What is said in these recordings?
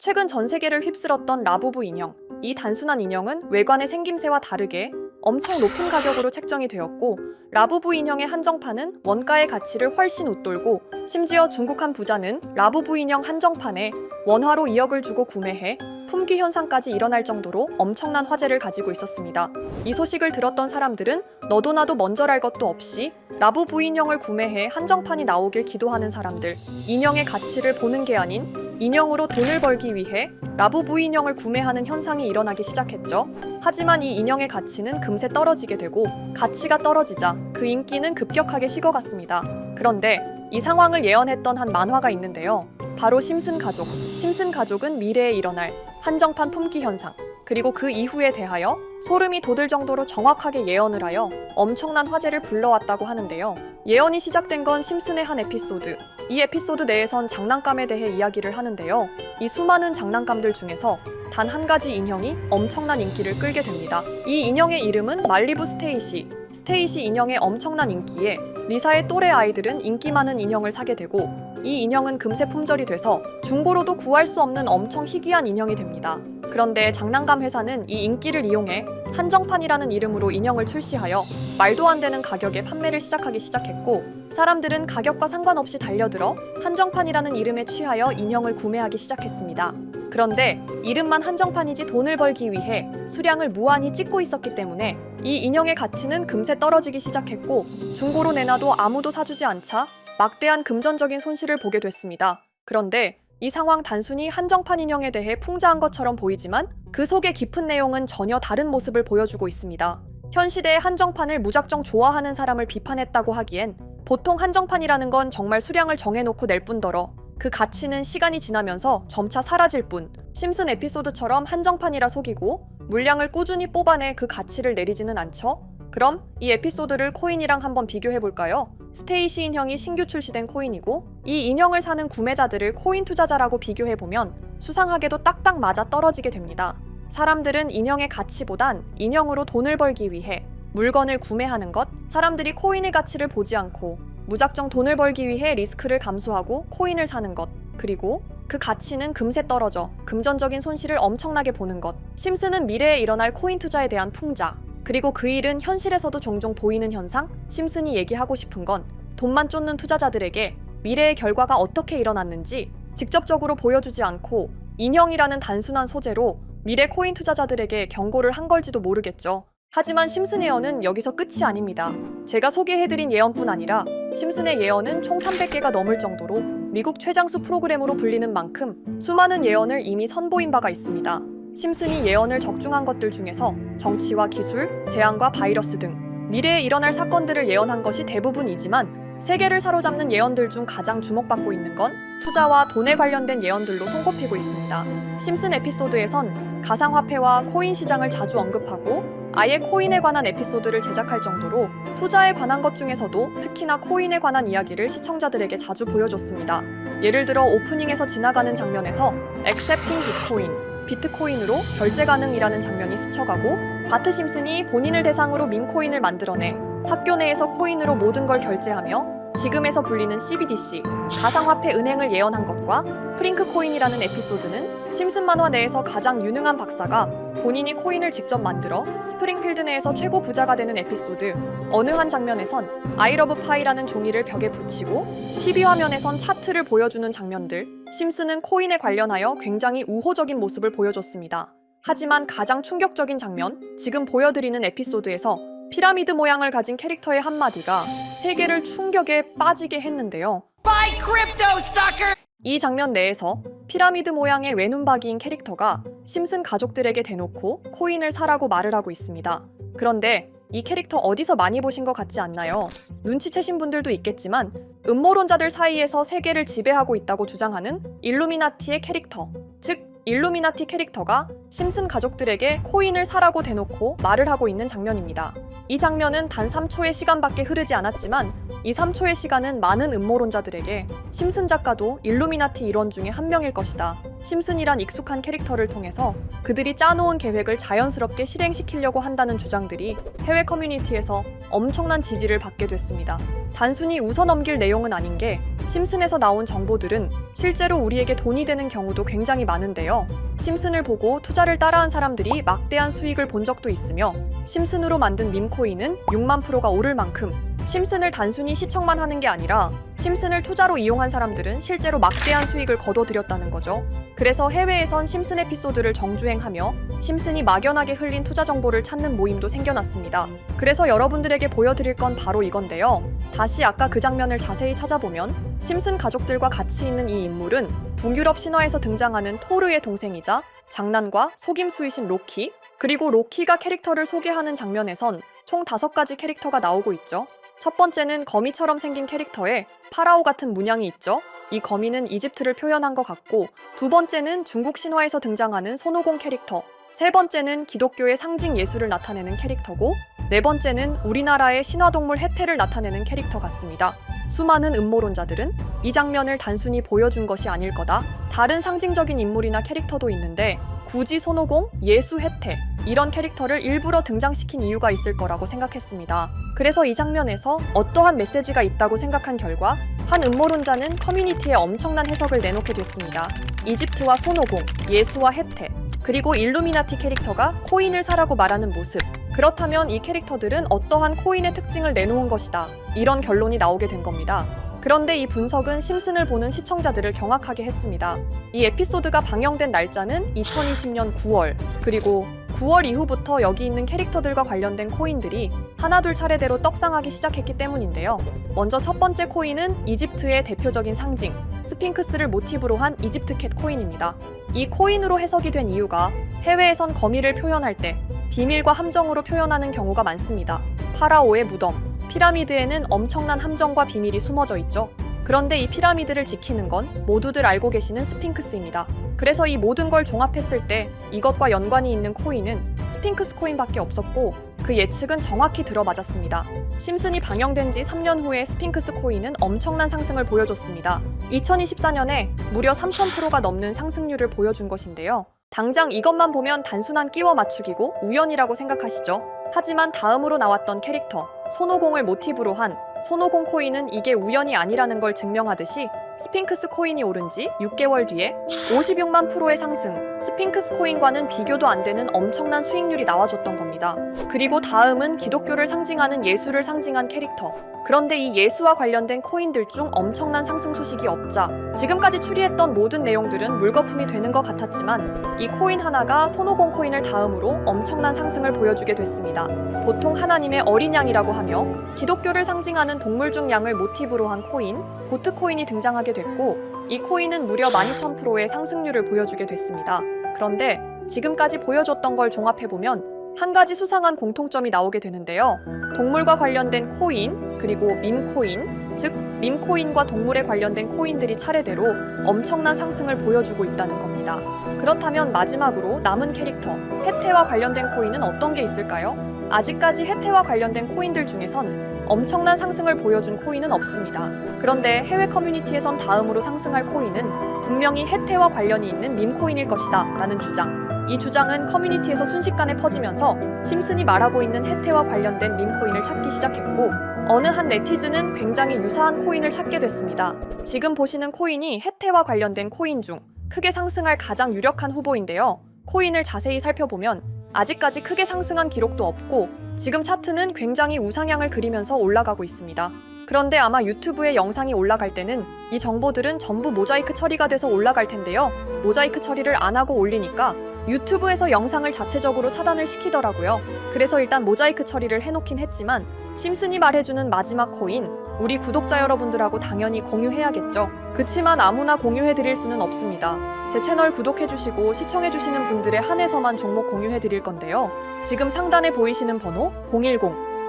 최근 전 세계를 휩쓸었던 라부부 인형. 이 단순한 인형은 외관의 생김새와 다르게 엄청 높은 가격으로 책정이 되었고, 라부부 인형의 한정판은 원가의 가치를 훨씬 웃돌고, 심지어 중국 한 부자는 라부부 인형 한정판에 원화로 2억을 주고 구매해 품귀 현상까지 일어날 정도로 엄청난 화제를 가지고 있었습니다. 이 소식을 들었던 사람들은 너도 나도 먼저랄 것도 없이 라부부 인형을 구매해 한정판이 나오길 기도하는 사람들, 인형의 가치를 보는 게 아닌 인형으로 돈을 벌기 위해 라부부 인형을 구매하는 현상이 일어나기 시작했죠. 하지만 이 인형의 가치는 금세 떨어지게 되고, 가치가 떨어지자 그 인기는 급격하게 식어갔습니다. 그런데 이 상황을 예언했던 한 만화가 있는데요. 바로 심슨 가족. 심슨 가족은 미래에 일어날 한정판 품귀 현상, 그리고 그 이후에 대하여 소름이 돋을 정도로 정확하게 예언을 하여 엄청난 화제를 불러왔다고 하는데요. 예언이 시작된 건 심슨의 한 에피소드. 이 에피소드 내에선 장난감에 대해 이야기를 하는데요. 이 수많은 장난감들 중에서 단 한 가지 인형이 엄청난 인기를 끌게 됩니다. 이 인형의 이름은 말리부 스테이시. 스테이시 인형의 엄청난 인기에 리사의 또래 아이들은 인기 많은 인형을 사게 되고, 이 인형은 금세 품절이 돼서 중고로도 구할 수 없는 엄청 희귀한 인형이 됩니다. 그런데 장난감 회사는 이 인기를 이용해 한정판이라는 이름으로 인형을 출시하여 말도 안 되는 가격에 판매를 시작하기 시작했고, 사람들은 가격과 상관없이 달려들어 한정판이라는 이름에 취하여 인형을 구매하기 시작했습니다. 그런데 이름만 한정판이지 돈을 벌기 위해 수량을 무한히 찍고 있었기 때문에 이 인형의 가치는 금세 떨어지기 시작했고, 중고로 내놔도 아무도 사주지 않자 막대한 금전적인 손실을 보게 됐습니다. 그런데 이 상황 단순히 한정판 인형에 대해 풍자한 것처럼 보이지만 그 속의 깊은 내용은 전혀 다른 모습을 보여주고 있습니다. 현 시대의 한정판을 무작정 좋아하는 사람을 비판했다고 하기엔 보통 한정판이라는 건 정말 수량을 정해놓고 낼 뿐더러 그 가치는 시간이 지나면서 점차 사라질 뿐, 심슨 에피소드처럼 한정판이라 속이고 물량을 꾸준히 뽑아내 그 가치를 내리지는 않죠? 그럼 이 에피소드를 코인이랑 한번 비교해볼까요? 스테이시 인형이 신규 출시된 코인이고, 이 인형을 사는 구매자들을 코인 투자자라고 비교해보면 수상하게도 딱딱 맞아 떨어지게 됩니다. 사람들은 인형의 가치보단 인형으로 돈을 벌기 위해 물건을 구매하는 것, 사람들이 코인의 가치를 보지 않고 무작정 돈을 벌기 위해 리스크를 감수하고 코인을 사는 것, 그리고 그 가치는 금세 떨어져 금전적인 손실을 엄청나게 보는 것. 심슨은 미래에 일어날 코인 투자에 대한 풍자, 그리고 그 일은 현실에서도 종종 보이는 현상. 심슨이 얘기하고 싶은 건 돈만 쫓는 투자자들에게 미래의 결과가 어떻게 일어났는지 직접적으로 보여주지 않고 인형이라는 단순한 소재로 미래 코인 투자자들에게 경고를 한 걸지도 모르겠죠. 하지만 심슨 예언은 여기서 끝이 아닙니다. 제가 소개해드린 예언뿐 아니라 심슨의 예언은 총 300개가 넘을 정도로 미국 최장수 프로그램으로 불리는 만큼 수많은 예언을 이미 선보인 바가 있습니다. 심슨이 예언을 적중한 것들 중에서 정치와 기술, 재앙과 바이러스 등 미래에 일어날 사건들을 예언한 것이 대부분이지만, 세계를 사로잡는 예언들 중 가장 주목받고 있는 건 투자와 돈에 관련된 예언들로 손꼽히고 있습니다. 심슨 에피소드에선 가상화폐와 코인 시장을 자주 언급하고 아예 코인에 관한 에피소드를 제작할 정도로 투자에 관한 것 중에서도 특히나 코인에 관한 이야기를 시청자들에게 자주 보여줬습니다. 예를 들어 오프닝에서 지나가는 장면에서 Accepting Bitcoin, 비트코인으로 결제 가능이라는 장면이 스쳐가고, 바트 심슨이 본인을 대상으로 밈코인을 만들어내 학교 내에서 코인으로 모든 걸 결제하며 지금에서 불리는 CBDC, 가상화폐 은행을 예언한 것과 프링크 코인이라는 에피소드는 심슨 만화 내에서 가장 유능한 박사가 본인이 코인을 직접 만들어 스프링필드 내에서 최고 부자가 되는 에피소드, 어느 한 장면에선 I love pie라는 종이를 벽에 붙이고 TV 화면에선 차트를 보여주는 장면들. 심슨은 코인에 관련하여 굉장히 우호적인 모습을 보여줬습니다. 하지만 가장 충격적인 장면, 지금 보여드리는 에피소드에서 피라미드 모양을 가진 캐릭터의 한마디가 세계를 충격에 빠지게 했는데요. Buy crypto, sucker! 이 장면 내에서 피라미드 모양의 외눈박이인 캐릭터가 심슨 가족들에게 대놓고 코인을 사라고 말을 하고 있습니다. 그런데 이 캐릭터 어디서 많이 보신 것 같지 않나요? 눈치채신 분들도 있겠지만 음모론자들 사이에서 세계를 지배하고 있다고 주장하는 일루미나티의 캐릭터, 즉 일루미나티 캐릭터가 심슨 가족들에게 코인을 사라고 대놓고 말을 하고 있는 장면입니다. 이 장면은 단 3초의 시간밖에 흐르지 않았지만 이 3초의 시간은 많은 음모론자들에게 심슨 작가도 일루미나티 일원 중에 한 명일 것이다, 심슨이란 익숙한 캐릭터를 통해서 그들이 짜놓은 계획을 자연스럽게 실행시키려고 한다는 주장들이 해외 커뮤니티에서 엄청난 지지를 받게 됐습니다. 단순히 웃어넘길 내용은 아닌 게 심슨에서 나온 정보들은 실제로 우리에게 돈이 되는 경우도 굉장히 많은데요. 심슨을 보고 투자를 따라한 사람들이 막대한 수익을 본 적도 있으며 심슨으로 만든 밈코인은 6만 프로가 오를 만큼 심슨을 단순히 시청만 하는 게 아니라 심슨을 투자로 이용한 사람들은 실제로 막대한 수익을 거둬들였다는 거죠. 그래서 해외에선 심슨 에피소드를 정주행하며 심슨이 막연하게 흘린 투자 정보를 찾는 모임도 생겨났습니다. 그래서 여러분들에게 보여드릴 건 바로 이건데요. 다시 아까 그 장면을 자세히 찾아보면 심슨 가족들과 같이 있는 이 인물은 북유럽 신화에서 등장하는 토르의 동생이자 장난과 속임수이신 로키, 그리고 로키가 캐릭터를 소개하는 장면에선 총 5가지 캐릭터가 나오고 있죠. 첫 번째는 거미처럼 생긴 캐릭터에 파라오 같은 문양이 있죠. 이 거미는 이집트를 표현한 것 같고, 두 번째는 중국 신화에서 등장하는 손오공 캐릭터, 세 번째는 기독교의 상징 예수를 나타내는 캐릭터고, 네 번째는 우리나라의 신화동물 해태를 나타내는 캐릭터 같습니다. 수많은 음모론자들은 이 장면을 단순히 보여준 것이 아닐 거다, 다른 상징적인 인물이나 캐릭터도 있는데 굳이 손오공, 예수, 해태 이런 캐릭터를 일부러 등장시킨 이유가 있을 거라고 생각했습니다. 그래서 이 장면에서 어떠한 메시지가 있다고 생각한 결과 한 음모론자는 커뮤니티에 엄청난 해석을 내놓게 됐습니다. 이집트와 손오공, 예수와 해태, 그리고 일루미나티 캐릭터가 코인을 사라고 말하는 모습, 그렇다면 이 캐릭터들은 어떠한 코인의 특징을 내놓은 것이다, 이런 결론이 나오게 된 겁니다. 그런데 이 분석은 심슨을 보는 시청자들을 경악하게 했습니다. 이 에피소드가 방영된 날짜는 2020년 9월, 그리고 9월 이후부터 여기 있는 캐릭터들과 관련된 코인들이 하나둘 차례대로 떡상하기 시작했기 때문인데요. 먼저 첫 번째 코인은 이집트의 대표적인 상징, 스핑크스를 모티브로 한 이집트 캣 코인입니다. 이 코인으로 해석이 된 이유가 해외에선 거미를 표현할 때 비밀과 함정으로 표현하는 경우가 많습니다. 파라오의 무덤, 피라미드에는 엄청난 함정과 비밀이 숨어져 있죠. 그런데 이 피라미드를 지키는 건 모두들 알고 계시는 스핑크스입니다. 그래서 이 모든 걸 종합했을 때 이것과 연관이 있는 코인은 스핑크스 코인밖에 없었고, 그 예측은 정확히 들어맞았습니다. 심슨이 방영된 지 3년 후에 스핑크스 코인은 엄청난 상승을 보여줬습니다. 2024년에 무려 3000%가 넘는 상승률을 보여준 것인데요. 당장 이것만 보면 단순한 끼워 맞추기고 우연이라고 생각하시죠? 하지만 다음으로 나왔던 캐릭터, 손오공을 모티브로 한 손오공 코인은 이게 우연이 아니라는 걸 증명하듯이 스핑크스 코인이 오른 지 6개월 뒤에 56만 프로의 상승, 스핑크스 코인과는 비교도 안 되는 엄청난 수익률이 나와줬던 겁니다. 그리고 다음은 기독교를 상징하는 예수를 상징한 캐릭터. 그런데 이 예수와 관련된 코인들 중 엄청난 상승 소식이 없자 지금까지 추리했던 모든 내용들은 물거품이 되는 것 같았지만 이 코인 하나가 손오공 코인을 다음으로 엄청난 상승을 보여주게 됐습니다. 보통 하나님의 어린 양이라고 하며 기독교를 상징하는 동물 중 양을 모티브로 한 코인, 고트 코인이 등장하게 됐고, 이 코인은 무려 12,000%의 상승률을 보여주게 됐습니다. 그런데 지금까지 보여줬던 걸 종합해보면 한 가지 수상한 공통점이 나오게 되는데요. 동물과 관련된 코인, 그리고 밈코인, 즉 밈코인과 동물에 관련된 코인들이 차례대로 엄청난 상승을 보여주고 있다는 겁니다. 그렇다면 마지막으로 남은 캐릭터, 해태와 관련된 코인은 어떤 게 있을까요? 아직까지 해태와 관련된 코인들 중에선 엄청난 상승을 보여준 코인은 없습니다. 그런데 해외 커뮤니티에선 다음으로 상승할 코인은 분명히 해태와 관련이 있는 밈코인일 것이다 라는 주장. 이 주장은 커뮤니티에서 순식간에 퍼지면서 심슨이 말하고 있는 해태와 관련된 밈코인을 찾기 시작했고, 어느 한 네티즌은 굉장히 유사한 코인을 찾게 됐습니다. 지금 보시는 코인이 해태와 관련된 코인 중 크게 상승할 가장 유력한 후보인데요. 코인을 자세히 살펴보면 아직까지 크게 상승한 기록도 없고 지금 차트는 굉장히 우상향을 그리면서 올라가고 있습니다. 그런데 아마 유튜브에 영상이 올라갈 때는 이 정보들은 전부 모자이크 처리가 돼서 올라갈 텐데요. 모자이크 처리를 안 하고 올리니까 유튜브에서 영상을 자체적으로 차단을 시키더라고요. 그래서 일단 모자이크 처리를 해놓긴 했지만 심슨이 말해주는 마지막 코인, 우리 구독자 여러분들하고 당연히 공유해야겠죠. 그치만 아무나 공유해드릴 수는 없습니다. 제 채널 구독해주시고 시청해주시는 분들에 한해서만 종목 공유해드릴 건데요. 지금 상단에 보이시는 번호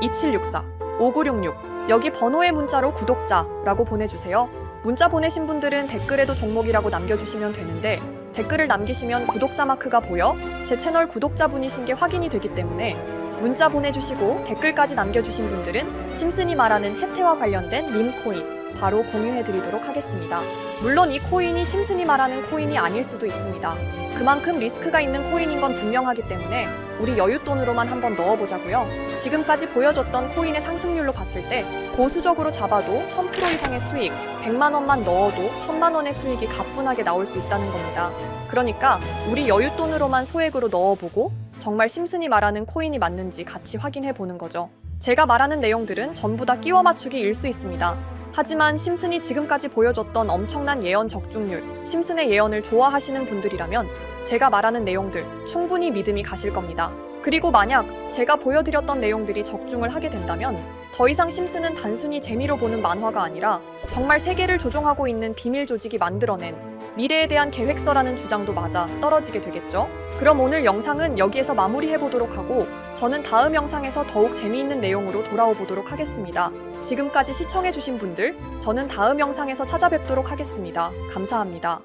010-2764-5966 여기 번호의 문자로 구독자라고 보내주세요. 문자 보내신 분들은 댓글에도 종목이라고 남겨주시면 되는데 댓글을 남기시면 구독자 마크가 보여 제 채널 구독자분이신 게 확인이 되기 때문에 문자 보내주시고 댓글까지 남겨주신 분들은 심슨이 말하는 해태와 관련된 밈코인, 바로 공유해드리도록 하겠습니다. 물론 이 코인이 심슨이 말하는 코인이 아닐 수도 있습니다. 그만큼 리스크가 있는 코인인 건 분명하기 때문에 우리 여윳돈으로만 한번 넣어보자고요. 지금까지 보여줬던 코인의 상승률로 봤을 때 보수적으로 잡아도 1000% 이상의 수익, 100만 원만 넣어도 1000만 원의 수익이 가뿐하게 나올 수 있다는 겁니다. 그러니까 우리 여윳돈으로만 소액으로 넣어보고 정말 심슨이 말하는 코인이 맞는지 같이 확인해보는 거죠. 제가 말하는 내용들은 전부 다 끼워 맞추기일 수 있습니다. 하지만 심슨이 지금까지 보여줬던 엄청난 예언 적중률, 심슨의 예언을 좋아하시는 분들이라면 제가 말하는 내용들 충분히 믿음이 가실 겁니다. 그리고 만약 제가 보여드렸던 내용들이 적중을 하게 된다면 더 이상 심슨은 단순히 재미로 보는 만화가 아니라 정말 세계를 조종하고 있는 비밀 조직이 만들어낸 미래에 대한 계획서라는 주장도 맞아 떨어지게 되겠죠? 그럼 오늘 영상은 여기에서 마무리해보도록 하고 저는 다음 영상에서 더욱 재미있는 내용으로 돌아오도록 하겠습니다. 지금까지 시청해주신 분들, 저는 다음 영상에서 찾아뵙도록 하겠습니다. 감사합니다.